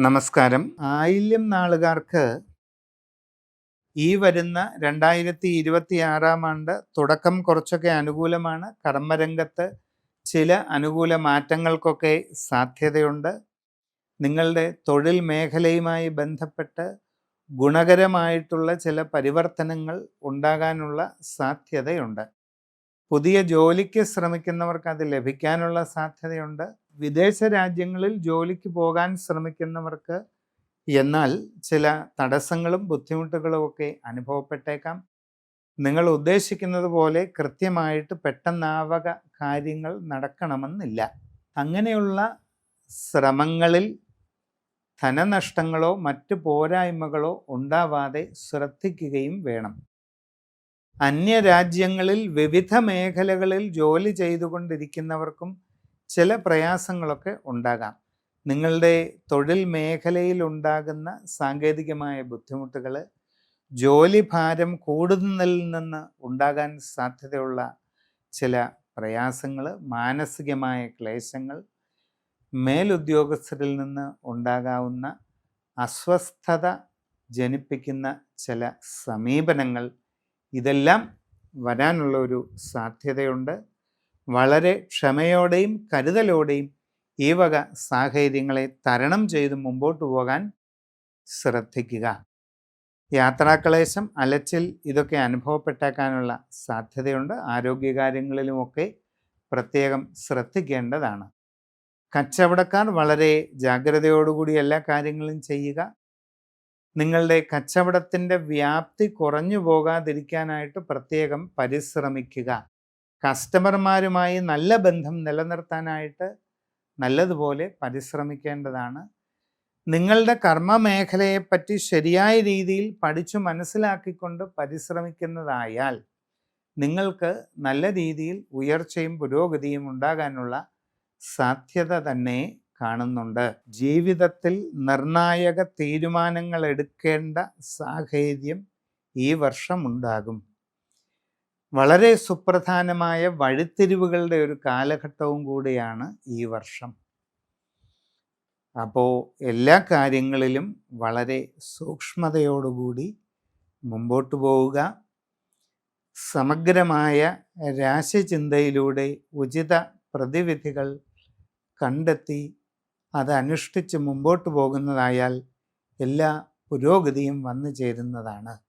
നമസ്കാരം. ആയില്യം നാളുകാർക്ക് ഈ വരുന്ന 2026 തുടക്കം കുറച്ചൊക്കെ അനുകൂലമാണ്. കർമ്മരംഗത്ത് ചില അനുകൂല മാറ്റങ്ങൾക്കൊക്കെ സാധ്യതയുണ്ട്. നിങ്ങളുടെ തൊഴിൽ മേഖലയുമായി ബന്ധപ്പെട്ട് ഗുണകരമായിട്ടുള്ള ചില പരിവർത്തനങ്ങൾ ഉണ്ടാകാനുള്ള സാധ്യതയുണ്ട്. പുതിയ ജോലിക്ക് ശ്രമിക്കുന്നവർക്ക് അത് ലഭിക്കാനുള്ള സാധ്യതയുണ്ട്. വിദേശ രാജ്യങ്ങളിൽ ജോലിക്ക് പോകാൻ ശ്രമിക്കുന്നവർക്ക് എന്നാൽ ചില തടസ്സങ്ങളും ബുദ്ധിമുട്ടുകളും ഒക്കെ അനുഭവപ്പെട്ടേക്കാം. നിങ്ങൾ ഉദ്ദേശിക്കുന്നത് പോലെ കൃത്യമായിട്ട് പെട്ടെന്നാവക കാര്യങ്ങൾ നടക്കണമെന്നില്ല. അങ്ങനെയുള്ള ശ്രമങ്ങളിൽ ധനനഷ്ടങ്ങളോ മറ്റ് പോരായ്മകളോ ഉണ്ടാവാതെ ശ്രദ്ധിക്കുകയും വേണം. അന്യരാജ്യങ്ങളിൽ വിവിധ മേഖലകളിൽ ജോലി ചെയ്തുകൊണ്ടിരിക്കുന്നവർക്കും ചില പ്രയാസങ്ങളൊക്കെ ഉണ്ടാകാം. നിങ്ങളുടെ തൊഴിൽ മേഖലയിൽ ഉണ്ടാകുന്ന സാങ്കേതികമായ ബുദ്ധിമുട്ടുകൾ, ജോലി ഭാരം കൂടുന്നതിൽ നിന്ന് ഉണ്ടാകാൻ സാധ്യതയുള്ള ചില പ്രയാസങ്ങൾ, മാനസികമായ ക്ലേശങ്ങൾ, മേലുദ്യോഗസ്ഥരിൽ നിന്ന് ഉണ്ടാകാവുന്ന അസ്വസ്ഥത ജനിപ്പിക്കുന്ന ചില സമീപനങ്ങൾ, ഇതെല്ലാം വരാനുള്ള ഒരു സാധ്യതയുണ്ട്. വളരെ ക്ഷമയോടെയും കരുതലോടെയും ഈ വക സാഹചര്യങ്ങളെ തരണം ചെയ്ത് മുമ്പോട്ട് പോകാൻ ശ്രദ്ധിക്കുക. യാത്രാക്ലേശം, അലച്ചിൽ ഇതൊക്കെ അനുഭവപ്പെട്ടേക്കാനുള്ള സാധ്യതയുണ്ട്. ആരോഗ്യകാര്യങ്ങളിലുമൊക്കെ പ്രത്യേകം ശ്രദ്ധിക്കേണ്ടതാണ്. കച്ചവടക്കാർ വളരെ ജാഗ്രതയോടുകൂടി എല്ലാ കാര്യങ്ങളും ചെയ്യുക. നിങ്ങളുടെ കച്ചവടത്തിൻ്റെ വ്യാപ്തി കുറഞ്ഞു പോകാതിരിക്കാനായിട്ട് പ്രത്യേകം പരിശ്രമിക്കുക. കസ്റ്റമർമാരുമായി നല്ല ബന്ധം നിലനിർത്താനായിട്ട് നല്ലതുപോലെ പരിശ്രമിക്കേണ്ടതാണ്. നിങ്ങളുടെ കർമ്മമേഖലയെപ്പറ്റി ശരിയായ രീതിയിൽ പഠിച്ചു മനസ്സിലാക്കിക്കൊണ്ട് പരിശ്രമിക്കുന്നതായാൽ നിങ്ങൾക്ക് നല്ല രീതിയിൽ ഉയർച്ചയും പുരോഗതിയും ഉണ്ടാകാനുള്ള സാധ്യത തന്നെ കാണുന്നുണ്ട്. ജീവിതത്തിൽ നിർണായക തീരുമാനങ്ങൾ എടുക്കേണ്ട സാഹചര്യം ഈ വർഷം ഉണ്ടാകും. വളരെ സുപ്രധാനമായ വഴിത്തിരിവുകളുടെ ഒരു കാലഘട്ടവും കൂടിയാണ് ഈ വർഷം. അപ്പോൾ എല്ലാ കാര്യങ്ങളിലും വളരെ സൂക്ഷ്മതയോടുകൂടി മുമ്പോട്ട് പോവുക. സമഗ്രമായ രാശിചിന്തയിലൂടെ ഉചിത പ്രതിവിധികൾ കണ്ടെത്തി അത് അനുഷ്ഠിച്ച് മുമ്പോട്ട് പോകുന്നതായാൽ എല്ലാ പുരോഗതിയും വന്നു ചേരുന്നതാണ്.